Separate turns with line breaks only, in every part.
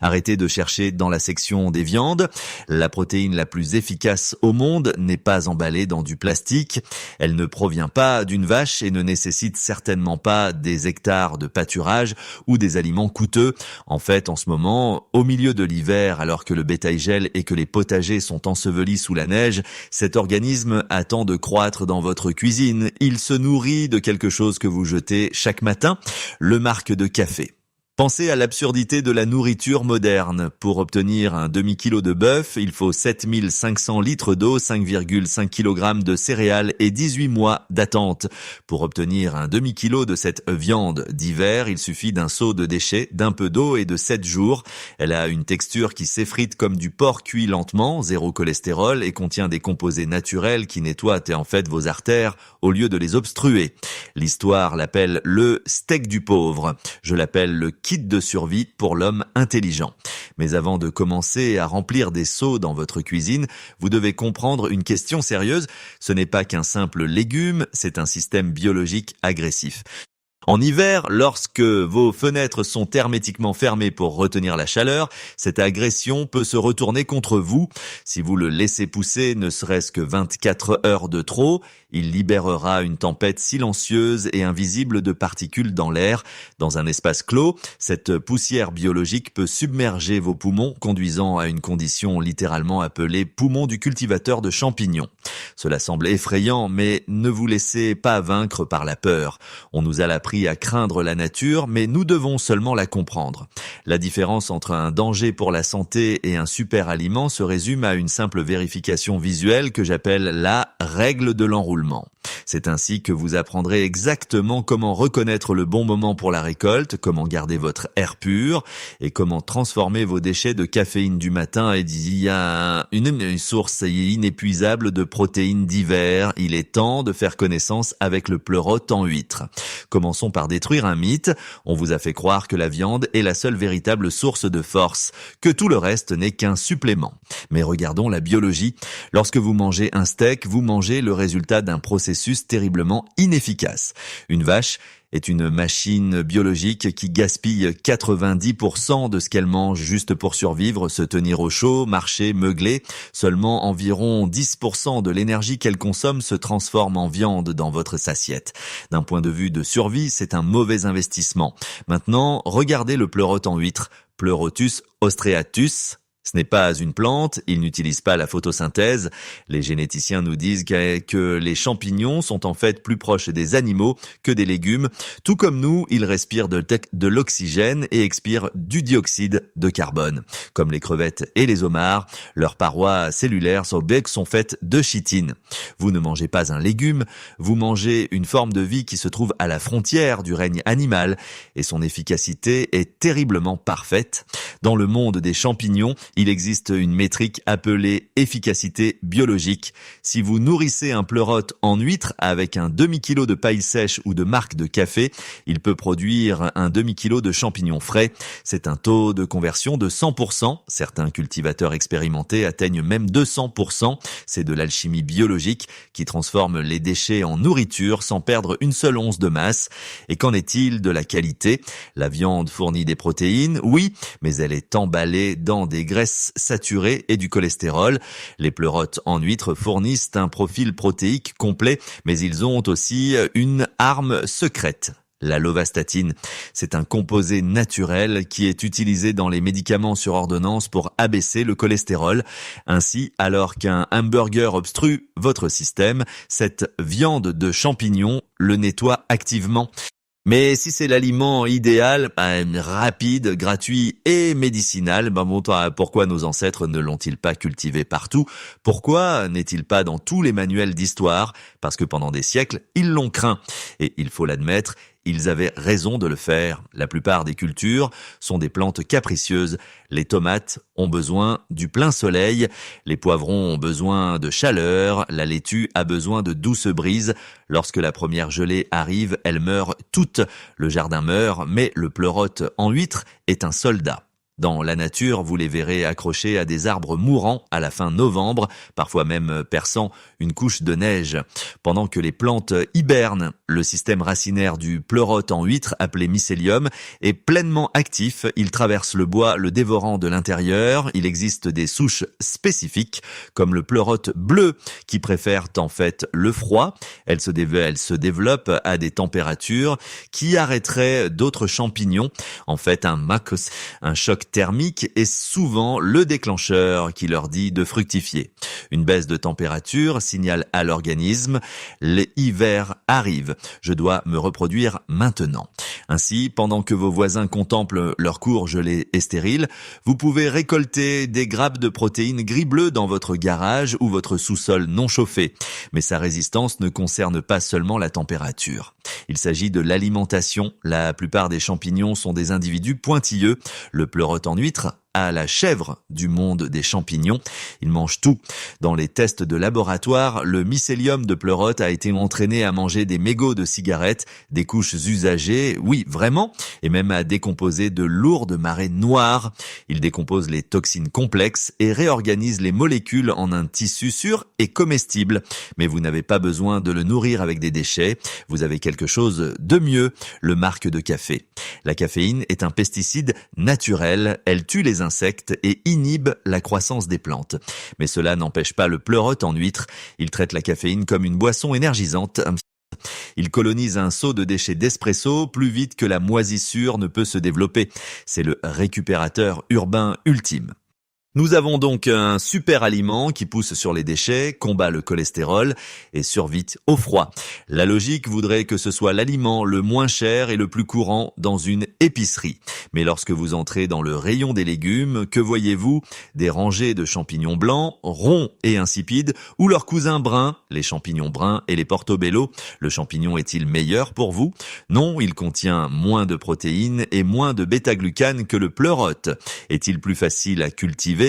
Arrêtez de chercher dans la section des viandes. La protéine la plus efficace au monde n'est pas emballée dans du plastique. Elle ne provient pas d'une vache et ne nécessite certainement pas des hectares de pâturage ou des aliments coûteux. En fait, en ce moment, au milieu de l'hiver, alors que le bétail gèle et que les potagers sont ensevelis sous la neige, cet organisme attend de croître dans votre cuisine. Il se nourrit de quelque chose que vous jetez chaque matin, le marc de café. Pensez à l'absurdité de la nourriture moderne. Pour obtenir un demi-kilo de bœuf, il faut 7500 litres d'eau, 5,5 kg de céréales et 18 mois d'attente. Pour obtenir un demi-kilo de cette viande d'hiver, il suffit d'un seau de déchets, d'un peu d'eau et de 7 jours. Elle a une texture qui s'effrite comme du porc cuit lentement, zéro cholestérol et contient des composés naturels qui nettoient en fait vos artères au lieu de les obstruer. L'histoire l'appelle le steak du pauvre. Je l'appelle le kit de survie pour l'homme intelligent. Mais avant de commencer à remplir des seaux dans votre cuisine, vous devez comprendre une question sérieuse. Ce n'est pas qu'un simple légume, c'est un système biologique agressif. En hiver, lorsque vos fenêtres sont hermétiquement fermées pour retenir la chaleur, cette agression peut se retourner contre vous. Si vous le laissez pousser ne serait-ce que 24 heures de trop, il libérera une tempête silencieuse et invisible de particules dans l'air. Dans un espace clos, cette poussière biologique peut submerger vos poumons, conduisant à une condition littéralement appelée poumon du cultivateur de champignons. Cela semble effrayant, mais ne vous laissez pas vaincre par la peur. On nous a appris à craindre la nature, mais nous devons seulement la comprendre. La différence entre un danger pour la santé et un super aliment se résume à une simple vérification visuelle que j'appelle la règle de l'enroulement. C'est ainsi que vous apprendrez exactement comment reconnaître le bon moment pour la récolte, comment garder votre air pur et comment transformer vos déchets de caféine du matin et il y a une source inépuisable de protéines d'hiver. Il est temps de faire connaissance avec le pleurote en huître. Commençons par détruire un mythe. On vous a fait croire que la viande est la seule véritable source de force, que tout le reste n'est qu'un supplément. Mais regardons la biologie. Lorsque vous mangez un steak, vous mangez le résultat d'un processus terriblement inefficace. Une vache est une machine biologique qui gaspille 90% de ce qu'elle mange juste pour survivre, se tenir au chaud, marcher, meugler. Seulement environ 10% de l'énergie qu'elle consomme se transforme en viande dans votre assiette. D'un point de vue de survie, c'est un mauvais investissement. Maintenant, regardez le pleurote en huître, Pleurotus ostreatus. Ce n'est pas une plante, il n'utilise pas la photosynthèse. Les généticiens nous disent que les champignons sont en fait plus proches des animaux que des légumes. Tout comme nous, ils respirent de l'oxygène et expirent du dioxyde de carbone. Comme les crevettes et les homards, leurs parois cellulaires sont faites de chitine. Vous ne mangez pas un légume, vous mangez une forme de vie qui se trouve à la frontière du règne animal et son efficacité est terriblement parfaite. Dans le monde des champignons, il existe une métrique appelée efficacité biologique. Si vous nourrissez un pleurote en huître avec un demi-kilo de paille sèche ou de marc de café, il peut produire un demi-kilo de champignons frais. C'est un taux de conversion de 100%. Certains cultivateurs expérimentés atteignent même 200%. C'est de l'alchimie biologique qui transforme les déchets en nourriture sans perdre une seule once de masse. Et qu'en est-il de la qualité ? La viande fournit des protéines, oui, mais elle est emballée dans des graisses saturées et du cholestérol. Les pleurotes en huître fournissent un profil protéique complet, mais ils ont aussi une arme secrète. La lovastatine, c'est un composé naturel qui est utilisé dans les médicaments sur ordonnance pour abaisser le cholestérol. Ainsi, alors qu'un hamburger obstrue votre système, cette viande de champignon le nettoie activement. Mais si c'est l'aliment idéal, rapide, gratuit et médicinal, pourquoi nos ancêtres ne l'ont-ils pas cultivé partout ? Pourquoi n'est-il pas dans tous les manuels d'histoire ? Parce que pendant des siècles, ils l'ont craint. Et il faut l'admettre, ils avaient raison de le faire. La plupart des cultures sont des plantes capricieuses. Les tomates ont besoin du plein soleil, les poivrons ont besoin de chaleur, la laitue a besoin de douce brise. Lorsque la première gelée arrive, elle meurt toute. Le jardin meurt, mais le pleurote en huître est un soldat. Dans la nature, vous les verrez accrochés à des arbres mourants à la fin novembre, parfois même perçant une couche de neige. Pendant que les plantes hibernent, le système racinaire du pleurote en huître, appelé mycélium, est pleinement actif. Il traverse le bois, le dévorant de l'intérieur. Il existe des souches spécifiques, comme le pleurote bleu, qui préfèrent en fait le froid. Elle se développe à des températures qui arrêteraient d'autres champignons. En fait, un choc thermique est souvent le déclencheur qui leur dit de fructifier. Une baisse de température signale à l'organisme « l'hiver arrive, je dois me reproduire maintenant ». Ainsi, pendant que vos voisins contemplent leur cour gelée et stérile, vous pouvez récolter des grappes de protéines gris-bleu dans votre garage ou votre sous-sol non chauffé. Mais sa résistance ne concerne pas seulement la température. Il s'agit de l'alimentation. La plupart des champignons sont des individus pointilleux. Le pleurote en huître à la chèvre du monde des champignons. Il mange tout. Dans les tests de laboratoire, le mycélium de pleurote a été entraîné à manger des mégots de cigarettes, des couches usagées, oui, vraiment, et même à décomposer de lourdes marées noires. Il décompose les toxines complexes et réorganise les molécules en un tissu sûr et comestible. Mais vous n'avez pas besoin de le nourrir avec des déchets. Vous avez quelque chose de mieux, le marc de café. La caféine est un pesticide naturel. Elle tue les insectes et inhibe la croissance des plantes. Mais cela n'empêche pas le pleurote en huître. Il traite la caféine comme une boisson énergisante. Il colonise un seau de déchets d'espresso plus vite que la moisissure ne peut se développer. C'est le récupérateur urbain ultime. Nous avons donc un super aliment qui pousse sur les déchets, combat le cholestérol et survit au froid. La logique voudrait que ce soit l'aliment le moins cher et le plus courant dans une épicerie. Mais lorsque vous entrez dans le rayon des légumes, que voyez-vous? Des rangées de champignons blancs, ronds et insipides, ou leurs cousins bruns, les champignons bruns et les portobello. Le champignon est-il meilleur pour vous? Non, il contient moins de protéines et moins de bêta-glucane que le pleurote. Est-il plus facile à cultiver?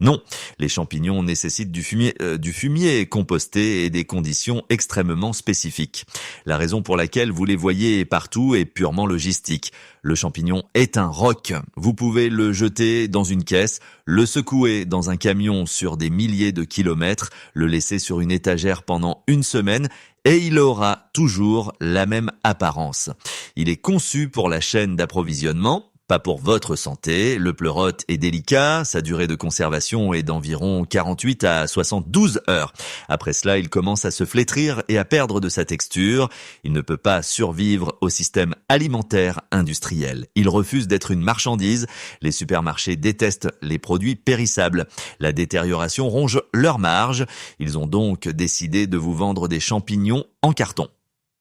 Non, les champignons nécessitent du fumier composté et des conditions extrêmement spécifiques. La raison pour laquelle vous les voyez partout est purement logistique. Le champignon est un roc. Vous pouvez le jeter dans une caisse, le secouer dans un camion sur des milliers de kilomètres, le laisser sur une étagère pendant une semaine et il aura toujours la même apparence. Il est conçu pour la chaîne d'approvisionnement, pas pour votre santé. Le pleurote est délicat, sa durée de conservation est d'environ 48 à 72 heures. Après cela, il commence à se flétrir et à perdre de sa texture. Il ne peut pas survivre au système alimentaire industriel. Il refuse d'être une marchandise. Les supermarchés détestent les produits périssables. La détérioration ronge leurs marges. Ils ont donc décidé de vous vendre des champignons en carton,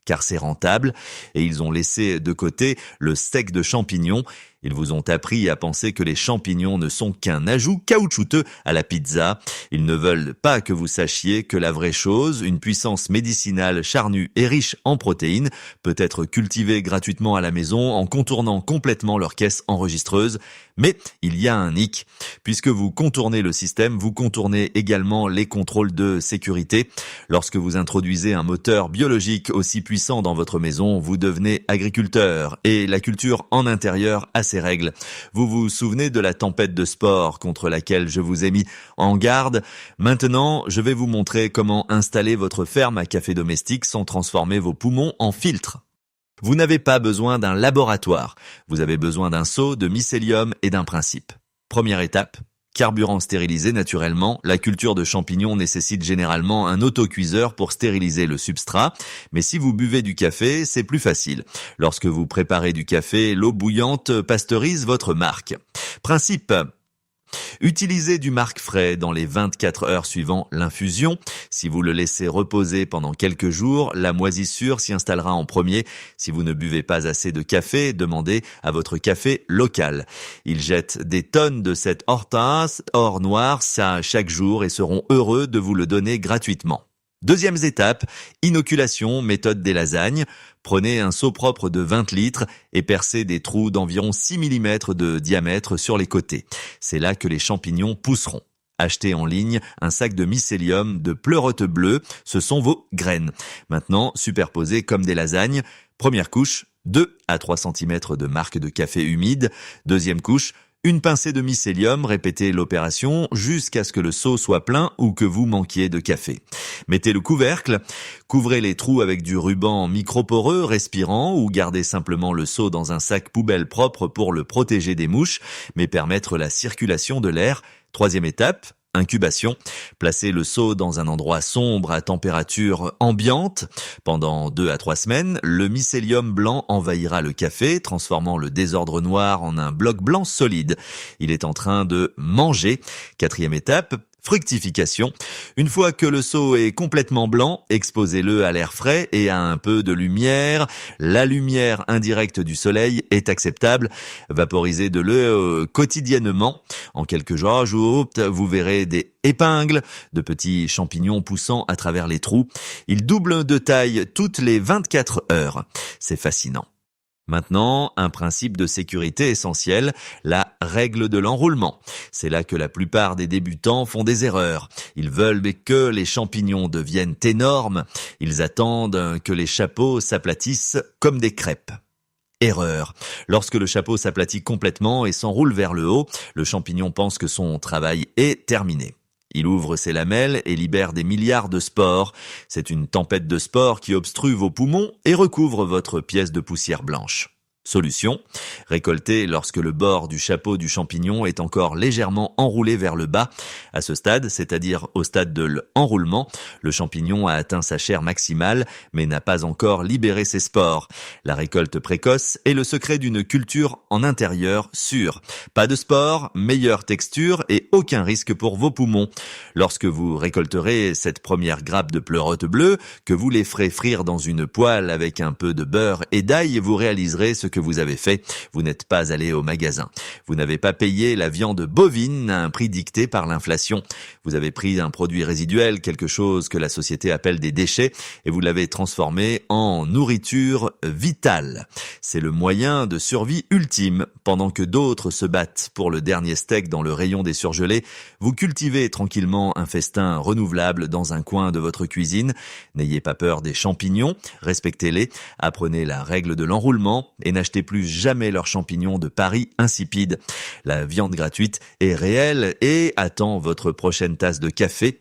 car c'est rentable, et ils ont laissé de côté le steak de champignons. Ils vous ont appris à penser que les champignons ne sont qu'un ajout caoutchouteux à la pizza. Ils ne veulent pas que vous sachiez que la vraie chose, une puissance médicinale charnue et riche en protéines, peut être cultivée gratuitement à la maison en contournant complètement leur caisse enregistreuse. Mais il y a un hic. Puisque vous contournez le système, vous contournez également les contrôles de sécurité. Lorsque vous introduisez un moteur biologique aussi puissant dans votre maison, vous devenez agriculteur. Et la culture en intérieur a ses règles. Vous vous souvenez de la tempête de spores contre laquelle je vous ai mis en garde? Maintenant, je vais vous montrer comment installer votre ferme à café domestique sans transformer vos poumons en filtres. Vous n'avez pas besoin d'un laboratoire. Vous avez besoin d'un seau, de mycélium et d'un principe. Première étape, carburant stérilisé naturellement. La culture de champignons nécessite généralement un autocuiseur pour stériliser le substrat. Mais si vous buvez du café, c'est plus facile. Lorsque vous préparez du café, l'eau bouillante pasteurise votre marc. Principe: utilisez du marc frais dans les 24 heures suivant l'infusion. Si vous le laissez reposer pendant quelques jours, la moisissure s'y installera en premier. Si vous ne buvez pas assez de café, demandez à votre café local. Ils jettent des tonnes de cette hortense, or noir, ça chaque jour et seront heureux de vous le donner gratuitement. Deuxième étape, inoculation, méthode des lasagnes. Prenez un seau propre de 20 litres et percez des trous d'environ 6 mm de diamètre sur les côtés. C'est là que les champignons pousseront. Achetez en ligne un sac de mycélium de pleurote bleu, ce sont vos graines. Maintenant, superposez comme des lasagnes. Première couche, 2 à 3 cm de marc de café humide. Deuxième couche, Une pincée de mycélium, répétez l'opération jusqu'à ce que le seau soit plein ou que vous manquiez de café. Mettez le couvercle, couvrez les trous avec du ruban microporeux respirant ou gardez simplement le seau dans un sac poubelle propre pour le protéger des mouches, mais permettre la circulation de l'air. Troisième étape, incubation. Placez le seau dans un endroit sombre à température ambiante. Pendant 2 à 3 semaines, le mycélium blanc envahira le café, transformant le désordre noir en un bloc blanc solide. Il est en train de manger. Quatrième étape, fructification. Une fois que le seau est complètement blanc, exposez-le à l'air frais et à un peu de lumière. La lumière indirecte du soleil est acceptable. Vaporisez de l'eau quotidiennement. En quelques jours, vous verrez des épingles, de petits champignons poussant à travers les trous. Ils doublent de taille toutes les 24 heures. C'est fascinant. Maintenant, un principe de sécurité essentiel, la règle de l'enroulement. C'est là que la plupart des débutants font des erreurs. Ils veulent que les champignons deviennent énormes. Ils attendent que les chapeaux s'aplatissent comme des crêpes. Erreur. Lorsque le chapeau s'aplatit complètement et s'enroule vers le haut, le champignon pense que son travail est terminé. Il ouvre ses lamelles et libère des milliards de spores. C'est une tempête de spores qui obstrue vos poumons et recouvre votre pièce de poussière blanche. Solution, récoltez lorsque le bord du chapeau du champignon est encore légèrement enroulé vers le bas. À ce stade, c'est-à-dire au stade de l'enroulement, le champignon a atteint sa chair maximale, mais n'a pas encore libéré ses spores. La récolte précoce est le secret d'une culture en intérieur sûre. Pas de spores, meilleure texture et aucun risque pour vos poumons. Lorsque vous récolterez cette première grappe de pleurote bleue, que vous les ferez frire dans une poêle avec un peu de beurre et d'ail, vous réaliserez ce que vous avez fait. Vous n'êtes pas allé au magasin. Vous n'avez pas payé la viande bovine à un prix dicté par l'inflation. Vous avez pris un produit résiduel, quelque chose que la société appelle des déchets, et vous l'avez transformé en nourriture vitale. C'est le moyen de survie ultime. Pendant que d'autres se battent pour le dernier steak dans le rayon des surgelés, vous cultivez tranquillement un festin renouvelable dans un coin de votre cuisine. N'ayez pas peur des champignons, respectez-les, apprenez la règle de l'enroulement et n'achetez plus jamais leurs champignons de Paris insipides. La viande gratuite est réelle et attend votre prochaine tasse de café.